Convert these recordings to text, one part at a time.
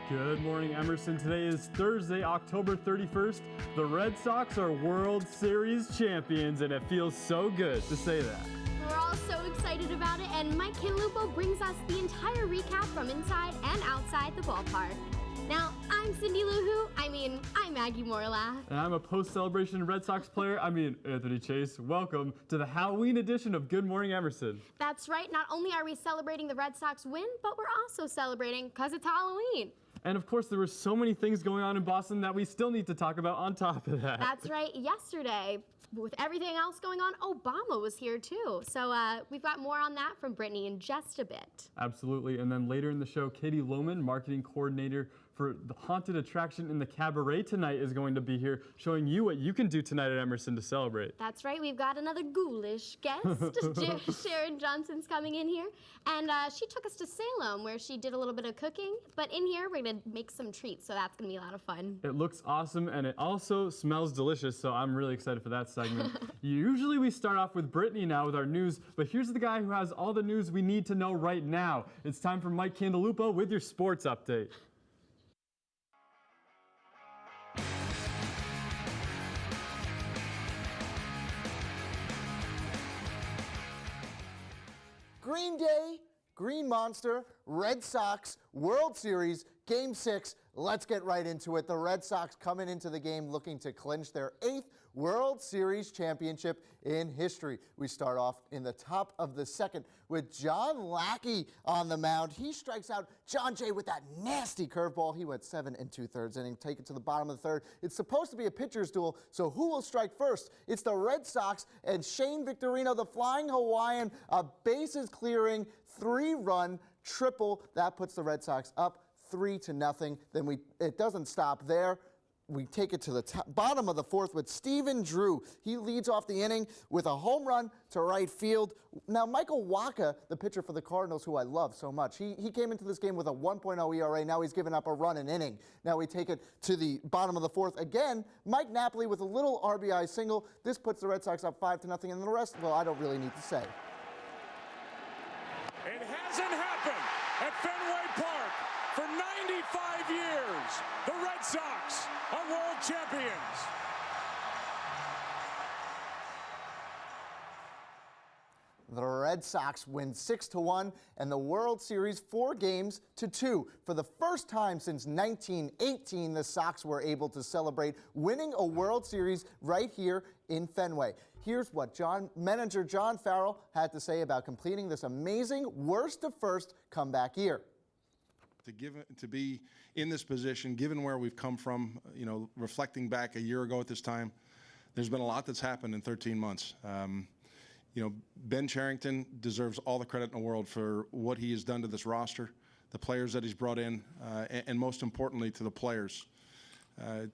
Good morning, Emerson. Today is Thursday, October 31st. The Red Sox are World Series champions, and it feels so good to say that. We're all so excited about it, and Mike Cantalupo brings us the entire recap from inside and outside the ballpark. Now, I'm Cindy I'm Maggie Morlath. And I'm a post-celebration Red Sox player, Anthony Chase. Welcome to the Halloween edition of Good Morning Emerson. That's right. Not only are we celebrating the Red Sox win, but we're also celebrating because it's Halloween. And of course, there were so many things going on in Boston that we still need to talk about on top of that. That's right. Yesterday, with everything else going on, Obama was here too. So we've got more on that from Brittany in just a bit. Absolutely. And then later in the show, Katie Lohman, marketing coordinator for the haunted attraction in the cabaret tonight, is going to be here showing you what you can do tonight at Emerson to celebrate. That's right. We've got another ghoulish guest. Sharon Johnson's coming in here. And she took us to Salem, where she did a little bit of cooking. But in here, we're going to make some treats, so that's going to be a lot of fun. It looks awesome, and it also smells delicious, so I'm really excited for that segment. Usually we start off with Brittany now with our news, but here's the guy who has all the news we need to know right now. It's time for Mike Cantalupo with your sports update. Green Day, Green Monster, Red Sox, World Series, Game 6. Let's get right into it. The Red Sox coming into the game looking to clinch their 8th World Series championship in history. We start off in the top of the second with John Lackey on the mound. He strikes out John Jay with that nasty curveball. He went 7 2/3 inning, take it to the bottom of the third. It's supposed to be a pitcher's duel, so who will strike first? It's the Red Sox and Shane Victorino, the Flying Hawaiian, a bases clearing 3-run triple. That puts the Red Sox up 3-0. Then it doesn't stop there. We take it to the bottom of the fourth with Stephen Drew. He leads off the inning with a home run to right field. Now, Michael Wacha, the pitcher for the Cardinals, who I love so much, he came into this game with a 1.0 ERA. Now he's given up a run an inning. Now we take it to the bottom of the fourth again. Mike Napoli with a little RBI single. This puts the Red Sox up 5-0, and the rest, well, I don't really need to say. It hasn't happened at Fenway Park for 95 years. The Red Sox are world champions. The Red Sox win 6-1 and the World Series 4-2. For the first time since 1918, the Sox were able to celebrate winning a World Series right here in Fenway. Here's what manager John Farrell had to say about completing this amazing worst-to-first comeback year. To be in this position, given where we've come from, reflecting back a year ago at this time, there's been a lot that's happened in 13 months. Ben Cherington deserves all the credit in the world for what he has done to this roster, the players that he's brought in, and most importantly to the players.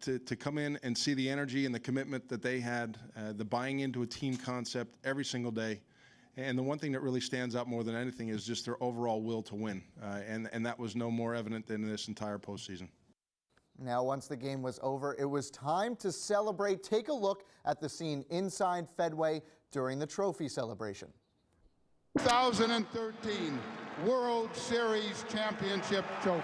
To come in and see the energy and the commitment that they had, the buying into a team concept every single day. And the one thing that really stands out more than anything is just their overall will to win. And that was no more evident than this entire postseason. Now, once the game was over, it was time to celebrate. Take a look at the scene inside Fenway during the trophy celebration. 2013 World Series Championship Trophy.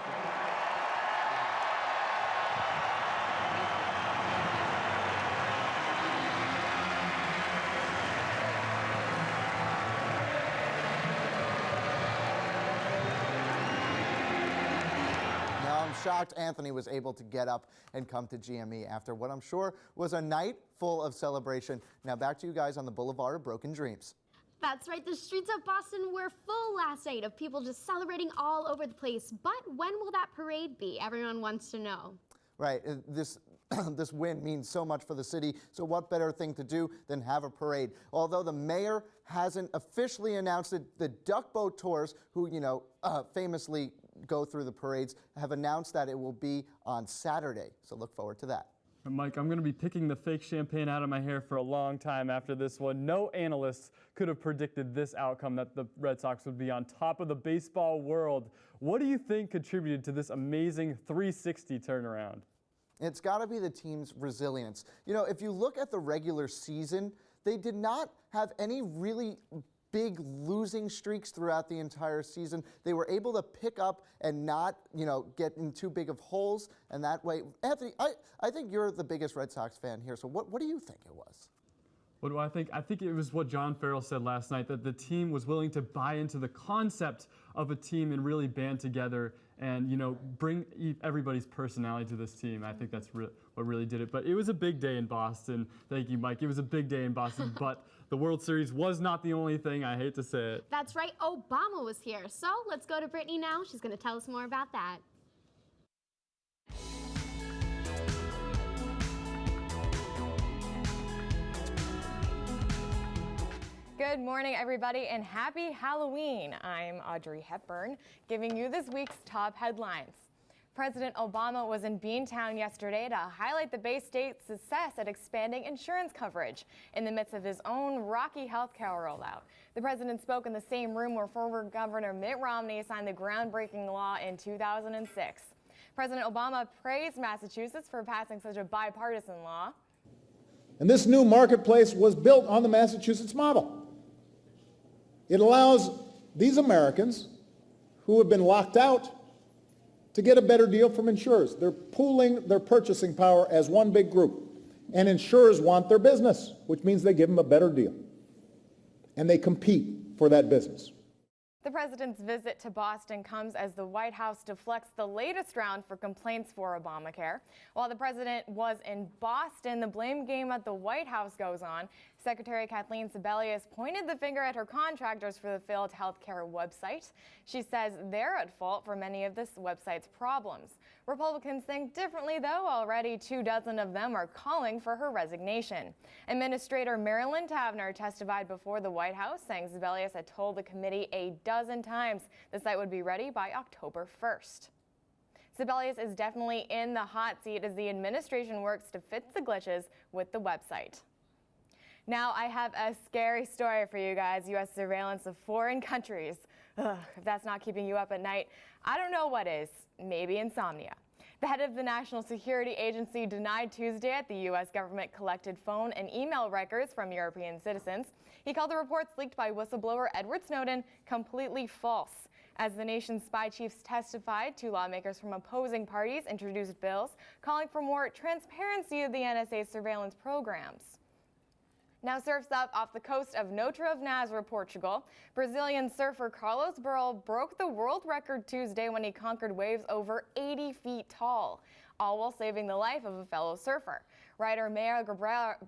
Shocked Anthony was able to get up and come to GME after what I'm sure was a night full of celebration. Now back to you guys on the Boulevard of Broken Dreams. That's right. The streets of Boston were full last night of people just celebrating all over the place. But when will that parade be? Everyone wants to know. Right. This win means so much for the city, so what better thing to do than have a parade? Although the mayor hasn't officially announced it, the Duck Boat Tours, who, famously go through the parades, have announced that it will be on Saturday. So look forward to that. Mike, I'm going to be picking the fake champagne out of my hair for a long time after this one. No analysts could have predicted this outcome, that the Red Sox would be on top of the baseball world. What do you think contributed to this amazing 360 turnaround? It's got to be the team's resilience. If you look at the regular season, they did not have any really big losing streaks throughout the entire season. They were able to pick up and not, get in too big of holes, and that way, Anthony, I think you're the biggest Red Sox fan here, so what do you think it was? What do I think? I think it was what John Farrell said last night, that the team was willing to buy into the concept of a team and really band together and, bring everybody's personality to this team. I think that's what really did it. But it was a big day in Boston. Thank you, Mike. It was a big day in Boston, but the World Series was not the only thing. I hate to say it. That's right. Obama was here. So let's go to Brittany now. She's going to tell us more about that. Good morning, everybody, and happy Halloween. I'm Audrey Hepburn, giving you this week's top headlines. President Obama was in Beantown yesterday to highlight the Bay State's success at expanding insurance coverage in the midst of his own rocky health care rollout. The president spoke in the same room where former Governor Mitt Romney signed the groundbreaking law in 2006. President Obama praised Massachusetts for passing such a bipartisan law. And this new marketplace was built on the Massachusetts model. It allows these Americans who have been locked out to get a better deal from insurers. They're pooling their purchasing power as one big group. And insurers want their business, which means they give them a better deal. And they compete for that business. The president's visit to Boston comes as the White House deflects the latest round for complaints for Obamacare. While the president was in Boston, the blame game at the White House goes on. Secretary Kathleen Sebelius pointed the finger at her contractors for the failed healthcare website. She says they're at fault for many of this website's problems. Republicans think differently, though. Already 24 of them are calling for her resignation. Administrator Marilyn Tavenner testified before the White House, saying Sebelius had told the committee a dozen times the site would be ready by October 1st. Sebelius is definitely in the hot seat as the administration works to fix the glitches with the website. Now I have a scary story for you guys. U.S. surveillance of foreign countries. Ugh, if that's not keeping you up at night, I don't know what is. Maybe insomnia. The head of the National Security Agency denied Tuesday that the U.S. government collected phone and email records from European citizens. He called the reports leaked by whistleblower Edward Snowden completely false. As the nation's spy chiefs testified, two lawmakers from opposing parties introduced bills calling for more transparency of the NSA's surveillance programs. Now surfs up off the coast of Neutra of Nazaré, Portugal. Brazilian surfer Carlos Burrell broke the world record Tuesday when he conquered waves over 80 feet tall, all while saving the life of a fellow surfer. Rider Maya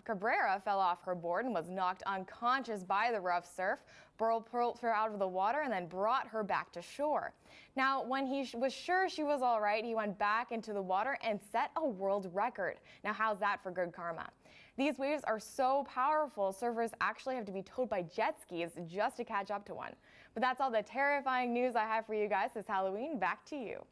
Cabrera fell off her board and was knocked unconscious by the rough surf. Burrell pulled her out of the water and then brought her back to shore. Now, when he was sure she was all right, he went back into the water and set a world record. Now, how's that for good karma? These waves are so powerful, surfers actually have to be towed by jet skis just to catch up to one. But that's all the terrifying news I have for you guys this Halloween. Back to you.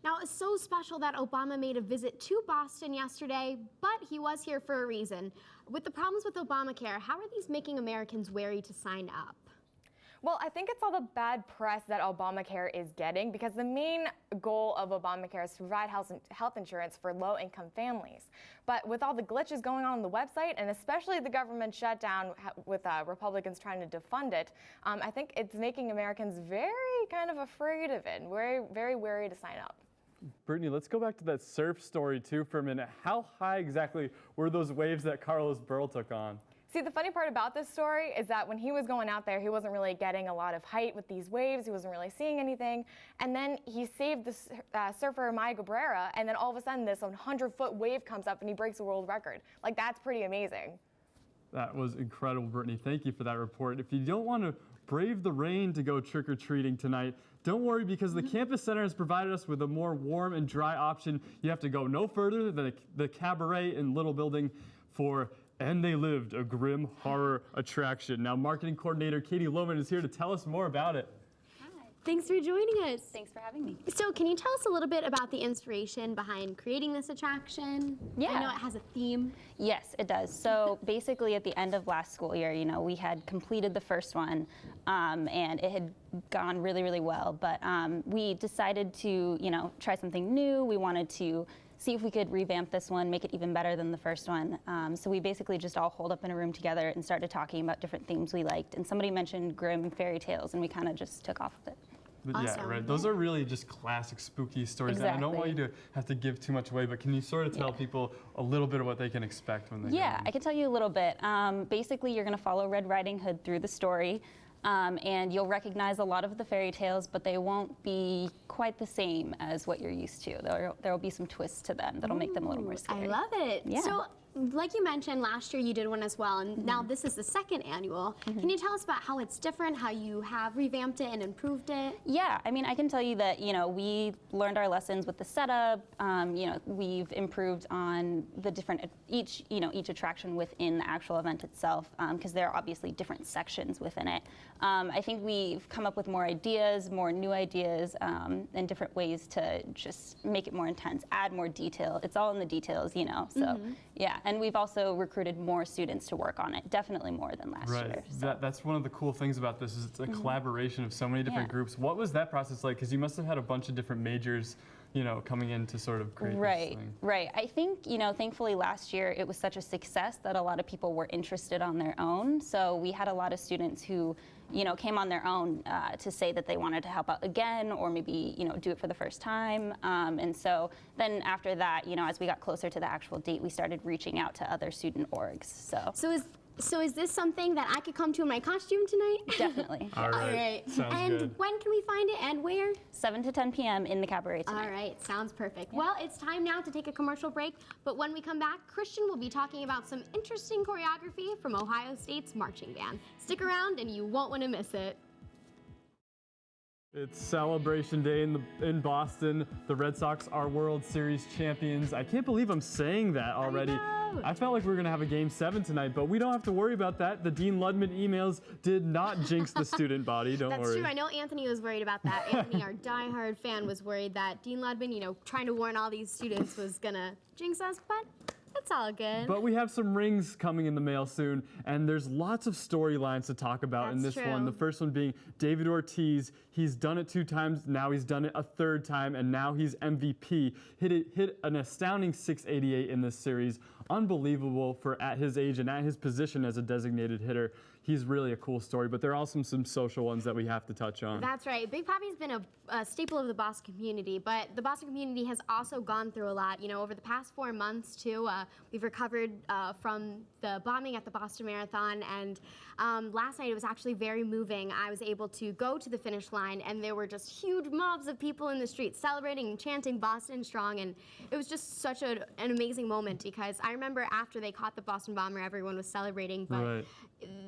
Now, it's so special that Obama made a visit to Boston yesterday, but he was here for a reason. With the problems with Obamacare, how are these making Americans wary to sign up? Well, I think it's all the bad press that Obamacare is getting because the main goal of Obamacare is to provide health insurance for low-income families. But with all the glitches going on the website, and especially the government shutdown with Republicans trying to defund it, I think it's making Americans very kind of afraid of it and very, very wary to sign up. Brittany, let's go back to that surf story too for a minute. How high exactly were those waves that Carlos Burrell took on? See, the funny part about this story is that when he was going out there, he wasn't really getting a lot of height with these waves. He wasn't really seeing anything. And then he saved the surfer Maya Cabrera, and then all of a sudden this 100-foot wave comes up and he breaks the world record. Like, that's pretty amazing. That was incredible, Brittany. Thank you for that report. If you don't want to brave the rain to go trick-or-treating tonight, don't worry, because the Campus Center has provided us with a more warm and dry option. You have to go no further than the Cabaret in Little Building for And They Lived, a grim horror attraction. Now, marketing coordinator Katie Lohman is here to tell us more about it. Thanks for joining us. Thanks for having me. So can you tell us a little bit about the inspiration behind creating this attraction? Yeah. I know it has a theme. Yes, it does. So basically at the end of last school year, we had completed the first one and it had gone really, really well. But we decided to, try something new. We wanted to see if we could revamp this one, make it even better than the first one. So we basically just all holed up in a room together and started talking about different themes we liked. And somebody mentioned Grimm fairy tales, and we kind of just took off with it. Yeah, right. Those are really just classic spooky stories. Exactly. And I don't want you to have to give too much away, but can you sort of tell people a little bit of what they can expect when they Yeah, go in? I can tell you a little bit. Basically, you're going to follow Red Riding Hood through the story. And you'll recognize a lot of the fairy tales, but they won't be quite the same as what you're used to. There will be some twists to them that'll make them a little more scary. I love it. Yeah. So, like you mentioned, last year you did one as well, and now this is the second annual. Can you tell us about how it's different, how you have revamped it and improved it? Yeah, I mean, I can tell you that, we learned our lessons with the setup. We've improved on the different, each attraction within the actual event itself, because there are obviously different sections within it. I think we've come up with more ideas, more new ideas, and different ways to just make it more intense, add more detail. It's all in the details, so yeah. And we've also recruited more students to work on it, definitely more than last year. So. That's one of the cool things about this is it's a collaboration of so many different groups. What was that process like? Because you must have had a bunch of different majors, coming in to sort of create this thing. Right. I think, thankfully last year it was such a success that a lot of people were interested on their own. So we had a lot of students who, came on their own to say that they wanted to help out again or maybe, do it for the first time. And so then after that, as we got closer to the actual date, we started reaching out to other student orgs. So is this something that I could come to in my costume tonight? Definitely. All right. Sounds and good. when can we find it and where? 7 to 10 p.m. in the cabaret tonight. All right, sounds perfect. Yeah. Well, it's time now to take a commercial break, but when we come back, Christian will be talking about some interesting choreography from Ohio State's marching band. Stick around and you won't want to miss it. It's celebration day in Boston. The Red Sox are World Series champions. I can't believe I'm saying that already. I felt like we were going to have a Game 7 tonight, but we don't have to worry about that. The Dean Ludman emails did not jinx the student body. Don't worry. That's true. I know Anthony was worried about that. Anthony, our diehard fan, was worried that Dean Ludman, trying to warn all these students was going to jinx us, but it's all good. But we have some rings coming in the mail soon, and there's lots of storylines to talk about in this one. The first one being David Ortiz. He's done it 2 times, now he's done it a 3rd time, and now he's MVP. Hit an astounding 688 in this series. Unbelievable for at his age and at his position as a designated hitter. He's really a cool story, but there are also some social ones that we have to touch on. That's right. Big Papi's been a staple of the Boston community, but the Boston community has also gone through a lot. Over the past 4 months, too, we've recovered from the bombing at the Boston Marathon, and last night it was actually very moving. I was able to go to the finish line, and there were just huge mobs of people in the streets celebrating and chanting Boston Strong, and it was just such an amazing moment because I remember after they caught the Boston bomber, everyone was celebrating, but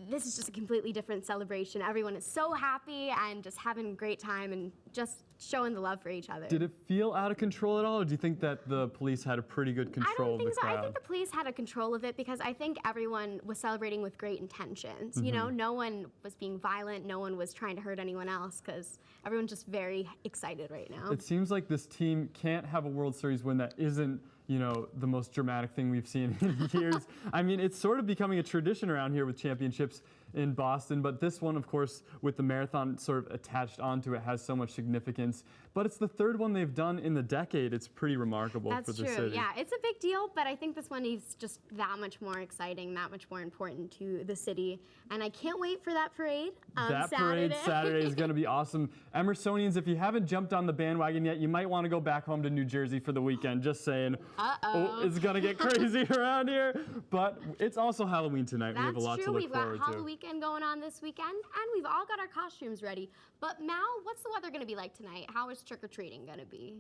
this is just a completely different celebration. Everyone is so happy and just having a great time and just showing the love for each other. Did it feel out of control at all, or do you think that the police had a pretty good control of the crowd? I think the police had a control of it because I think everyone was celebrating with great intentions. No one was being violent, no one was trying to hurt anyone else because everyone's just very excited right now. It seems like this team can't have a World Series win that isn't the most dramatic thing we've seen in years. I mean, it's sort of becoming a tradition around here with championships in Boston, but this one, of course, with the marathon sort of attached onto it, has so much significance. But it's the 3rd one they've done in the decade. It's pretty remarkable for the city. That's true. Yeah, it's a big deal, but I think this one is just that much more exciting, that much more important to the city. And I can't wait for that parade on Saturday. That parade Saturday is going to be awesome. Emersonians, if you haven't jumped on the bandwagon yet, you might want to go back home to New Jersey for the weekend. Just saying. Oh, it's going to get crazy around here. But it's also Halloween tonight. We have a lot to look forward to. We've got Halloween going on this weekend, and we've all got our costumes ready. But Mal, what's the weather going to be like tonight? How is trick-or-treating going to be?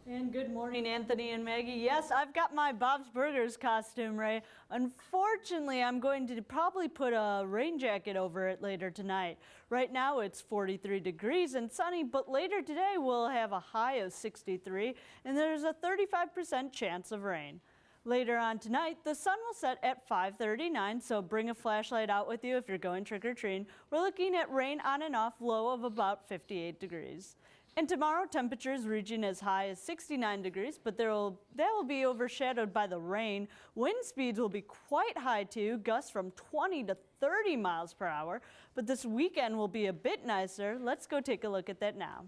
And good morning, Anthony and Maggie. Yes, I've got my Bob's Burgers costume ready. Unfortunately, I'm going to probably put a rain jacket over it later tonight. Right now, it's 43 degrees and sunny, but later today, we'll have a high of 63, and there's a 35% chance of rain. Later on tonight, the sun will set at 5:39, so bring a flashlight out with you if you're going trick-or-treating. We're looking at rain on and off, low of about 58 degrees. And tomorrow, temperatures reaching as high as 69 degrees, but that will be overshadowed by the rain. Wind speeds will be quite high too, gusts from 20 to 30 miles per hour. But this weekend will be a bit nicer. Let's go take a look at that now.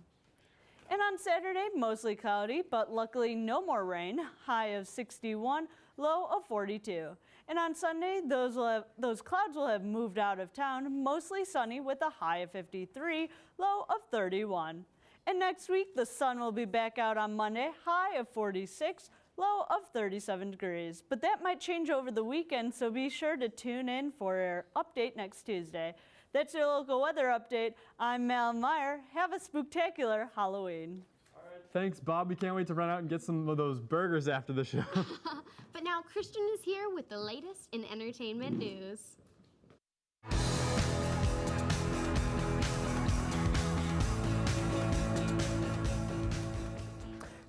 And on Saturday, mostly cloudy, but luckily no more rain. High of 61, low of 42. And on Sunday, those clouds will have moved out of town, mostly sunny with a high of 53, low of 31. And next week, the sun will be back out on Monday, high of 46, low of 37 degrees. But that might change over the weekend, so be sure to tune in for our update next Tuesday. That's your local weather update. I'm Mal Meyer. Have a spooktacular Halloween. All right, thanks, Bob. We can't wait to run out and get some of those burgers after the show. But now Christian is here with the latest in entertainment news.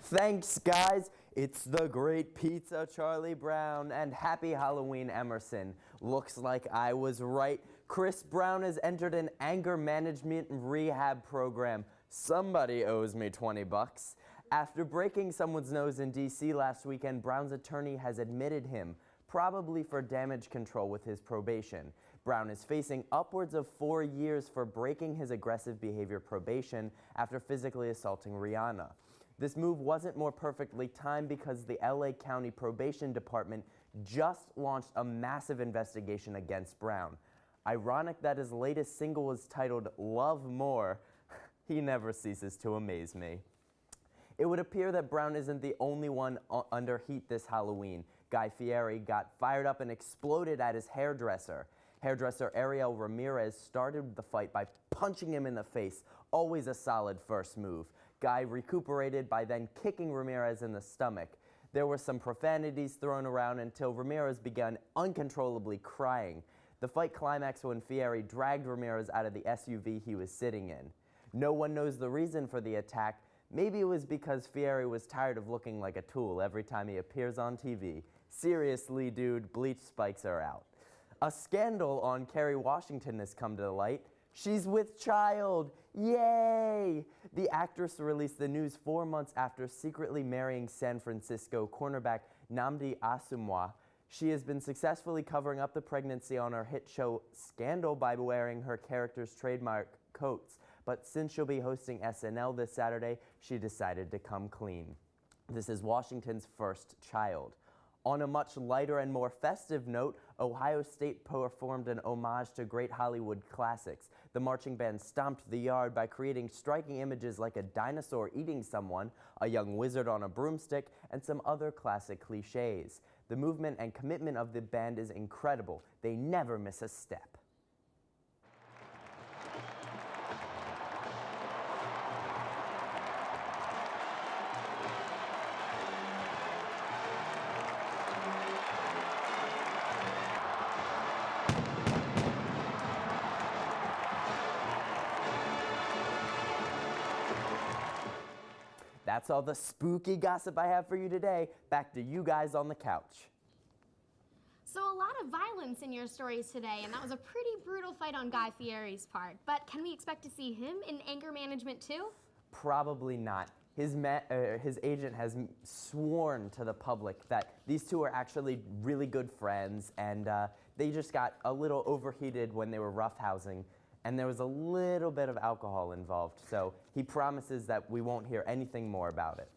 Thanks, guys. It's the great pizza Charlie Brown, and happy Halloween, Emerson. Looks like I was right. Chris Brown has entered an anger management rehab program. Somebody owes me 20 bucks. After breaking someone's nose in D.C. last weekend, Brown's attorney has admitted him, probably for damage control with his probation. Brown is facing upwards of 4 years for breaking his aggressive behavior probation after physically assaulting Rihanna. This move wasn't more perfectly timed because the LA County Probation Department just launched a massive investigation against Brown. Ironic that his latest single was titled Love More. He never ceases to amaze me. It would appear that Brown isn't the only one under heat this Halloween. Guy Fieri got fired up and exploded at his hairdresser. Hairdresser Ariel Ramirez started the fight by punching him in the face, always a solid first move. Guy recuperated by then kicking Ramirez in the stomach. There were some profanities thrown around until Ramirez began uncontrollably crying. The fight climaxed when Fieri dragged Ramirez out of the SUV he was sitting in. No one knows the reason for the attack. Maybe it was because Fieri was tired of looking like a tool every time he appears on TV. Seriously, dude, bleach spikes are out. A scandal on Kerry Washington has come to light. She's with child. Yay! The actress released the news 4 months after secretly marrying San Francisco cornerback Nnamdi Asomugha. She has been successfully covering up the pregnancy on her hit show Scandal by wearing her character's trademark coats. But since she'll be hosting SNL this Saturday, she decided to come clean. This is Washington's first child. On a much lighter and more festive note, Ohio State performed an homage to great Hollywood classics. The marching band stomped the yard by creating striking images like a dinosaur eating someone, a young wizard on a broomstick, and some other classic cliches. The movement and commitment of the band is incredible. They never miss a step. That's all the spooky gossip I have for you today. Back to you guys on the couch. So a lot of violence in your stories today, and that was a pretty brutal fight on Guy Fieri's part. But can we expect to see him in anger management too? Probably not. His agent has sworn to the public that these two are actually really good friends, and they just got a little overheated when they were roughhousing. And there was a little bit of alcohol involved, so he promises that we won't hear anything more about it.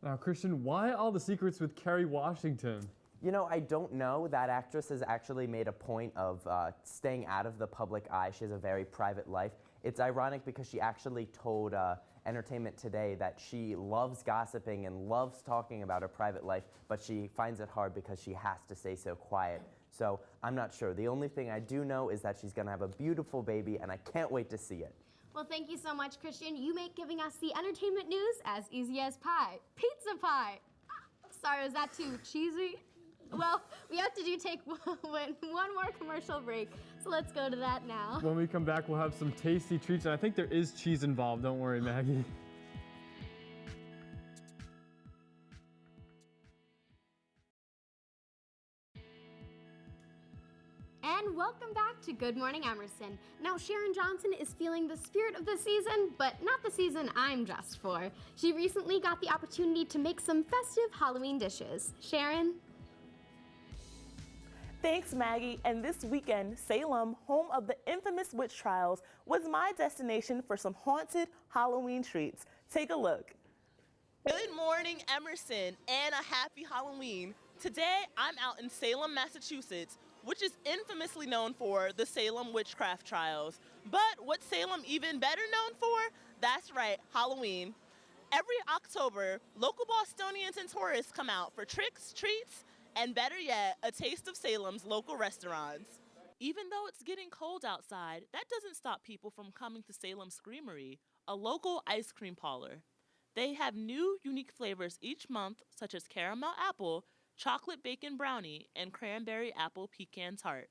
Now, Christian, why all the secrets with Kerry Washington? You know, I don't know. That actress has actually made a point of staying out of the public eye. She has a very private life. It's ironic because she actually told Entertainment Today that she loves gossiping and loves talking about her private life, but she finds it hard because she has to stay so quiet. So I'm not sure. The only thing I do know is that she's going to have a beautiful baby, and I can't wait to see it. Well, thank you so much, Christian. You make giving us the entertainment news as easy as pie. Pizza pie. Sorry, was that too cheesy? Well, we have to take one more commercial break, so let's go to that now. When we come back, we'll have some tasty treats, and I think there is cheese involved. Don't worry, Maggie. And welcome back to Good Morning Emerson. Now, Sharon Johnson is feeling the spirit of the season, but not the season I'm dressed for. She recently got the opportunity to make some festive Halloween dishes. Sharon? Thanks, Maggie. And this weekend, Salem, home of the infamous witch trials, was my destination for some haunted Halloween treats. Take a look. Good morning, Emerson, and a happy Halloween. Today, I'm out in Salem, Massachusetts, which is infamously known for the Salem witchcraft trials. But what's Salem even better known for? That's right, Halloween. Every October, local Bostonians and tourists come out for tricks, treats, and better yet, a taste of Salem's local restaurants. Even though it's getting cold outside, that doesn't stop people from coming to Salem Screamery, a local ice cream parlor. They have new, unique flavors each month, such as caramel apple, chocolate bacon brownie, and cranberry apple pecan tart.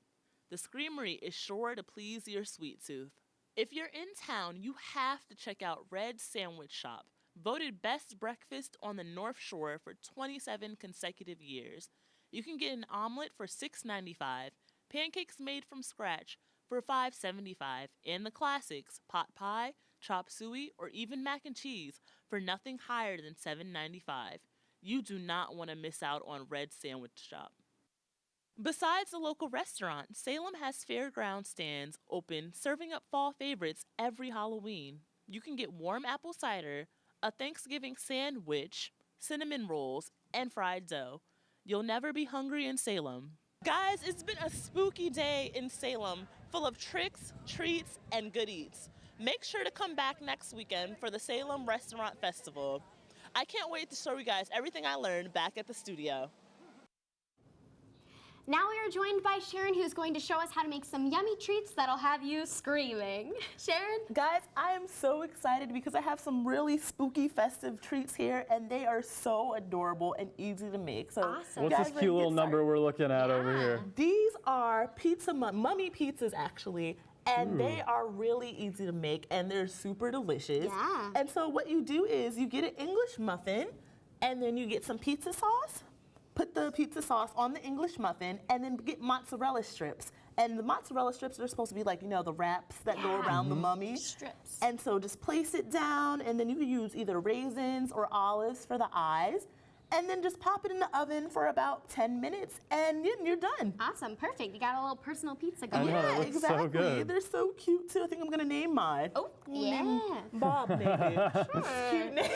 The Screamery is sure to please your sweet tooth. If you're in town, you have to check out Red Sandwich Shop, voted best breakfast on the North Shore for 27 consecutive years. You can get an omelet for $6.95, pancakes made from scratch for $5.75, and the classics, pot pie, chop suey, or even mac and cheese for nothing higher than $7.95. You do not want to miss out on Red Sandwich Shop. Besides the local restaurant, Salem has fairground stands open serving up fall favorites every Halloween. You can get warm apple cider, a Thanksgiving sandwich, cinnamon rolls, and fried dough. You'll never be hungry in Salem. Guys, it's been a spooky day in Salem, full of tricks, treats, and good eats. Make sure to come back next weekend for the Salem Restaurant Festival. I can't wait to show you guys everything I learned back at the studio. Now we are joined by Sharon, who's going to show us how to make some yummy treats that'll have you screaming. Sharon? Guys, I am so excited because I have some really spooky festive treats here, and they are so adorable and easy to make. So, awesome. What's this cute little number we're looking at over here? These are pizza mummy pizzas, actually. And they are really easy to make, and they're super delicious. Yeah. And so what you do is you get an English muffin, and then you get some pizza sauce. Put the pizza sauce on the English muffin, and then get mozzarella strips. And the mozzarella strips are supposed to be like, you know, the wraps that go around the mummy. Strips. And so just place it down, and then you can use either raisins or olives for the eyes. And then just pop it in the oven for about 10 minutes, and you're done. Awesome, perfect. You got a little personal pizza going. I know, Yeah, it looks exactly. so good. They're so cute too. I think I'm gonna name mine. Oh, yeah. Bob, maybe. Cute name.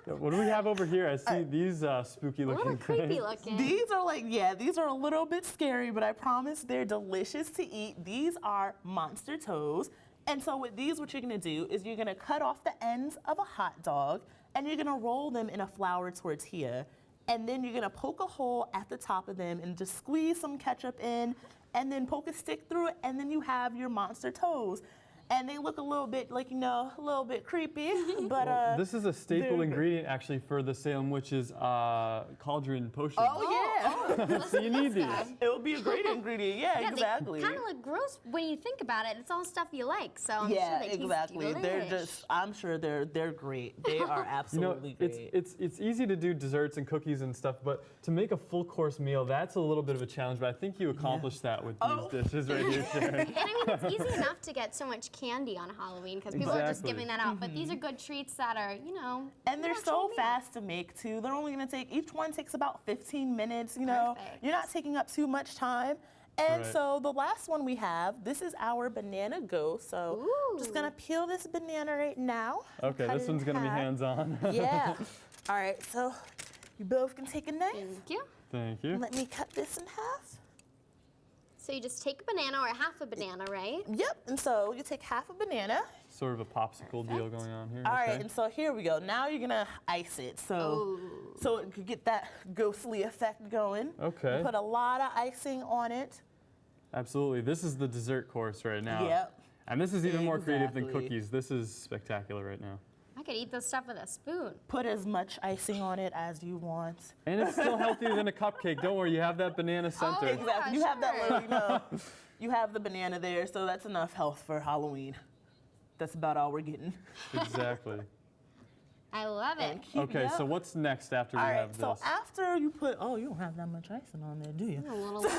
What do we have over here? I see these spooky A looking little creepy things. looking. These are these are a little bit scary, but I promise they're delicious to eat. These are monster toes. And so with these, what you're gonna do is you're gonna cut off the ends of a hot dog, and you're gonna roll them in a flour tortilla. And then you're gonna poke a hole at the top of them and just squeeze some ketchup in, and then poke a stick through it, and then you have your monster toes. And they look a little bit like, you know, a little bit creepy, but This is a staple ingredient actually for the Salem Witches cauldron potion. Oh yeah. So you need these. It would be a great ingredient. Yeah, exactly. They kind of look gross when you think about it. It's all stuff you like, so I'm sure they exactly. taste They're delish. just. I'm sure they're great. They are absolutely great. It's easy to do desserts and cookies and stuff, but to make a full course meal, that's a little bit of a challenge. But I think you accomplished that with these dishes right here, Sharon. And I mean, it's easy enough to get so much candy on Halloween because people are just giving that out. But these are good treats that are, you know. And they're so fast to make too. They're only gonna take, each one takes about 15 minutes, you know. Perfect. You're not taking up too much time. And so the last one we have, this is our banana ghost. So just gonna peel this banana right now. Okay, this one's gonna be hands-on. Yeah. All right, so you both can take a knife. Thank you. Thank you. Let me cut this in half. So you just take a banana or half a banana, right? Yep, and so you take half a banana. Sort of a popsicle deal going on here. All right, and so here we go. Now you're gonna ice it, so it could get that ghostly effect going. Okay. You put a lot of icing on it. Absolutely. This is the dessert course right now. Yep. And this is even more creative than Exactly. cookies. This is spectacular right now. I could eat this stuff with a spoon. Put as much icing on it as you want. And it's still healthier than a cupcake. Don't worry, you have that banana center. Exactly. You have that little, you know, you have the banana there, so that's enough health for Halloween. That's about all we're getting. Exactly. I love it. Okay, so what's next after we All have right, this? so after you put, oh, you don't have that much icing on there, do you? A little bit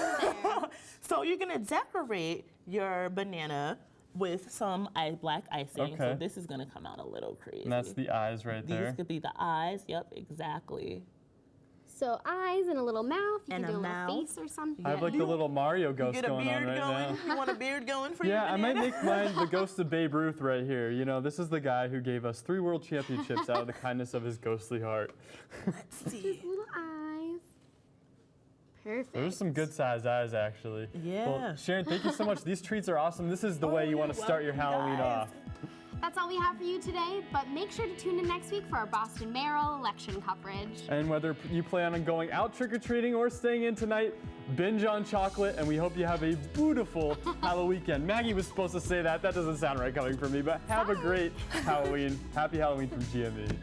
there. So you're gonna decorate your banana with some black icing. So Okay. this is gonna come out a little crazy. And that's the eyes right These there. could be the eyes. Yep, exactly. So eyes and a little mouth. You And can a do a mouth. little face or something. I have like the little Mario You ghost get a going on beard right going. now. You want a beard going for your Yeah, I banana? might make mine the ghost of Babe Ruth right here. You know, this is the guy who gave us 3 world championships out of the kindness of his ghostly heart. Let's see. Little eyes. Perfect. Those are some good sized eyes, actually. Yeah. Well, Sharon, thank you so much. These treats are awesome. This is the way you want to start your Halloween off. That's all we have for you today, but make sure to tune in next week for our Boston mayoral election coverage. And whether you plan on going out trick-or-treating or staying in tonight, binge on chocolate, and we hope you have a beautiful Halloween weekend. Maggie was supposed to say that. That doesn't sound right coming from me, but have a great Halloween. Happy Halloween from GME.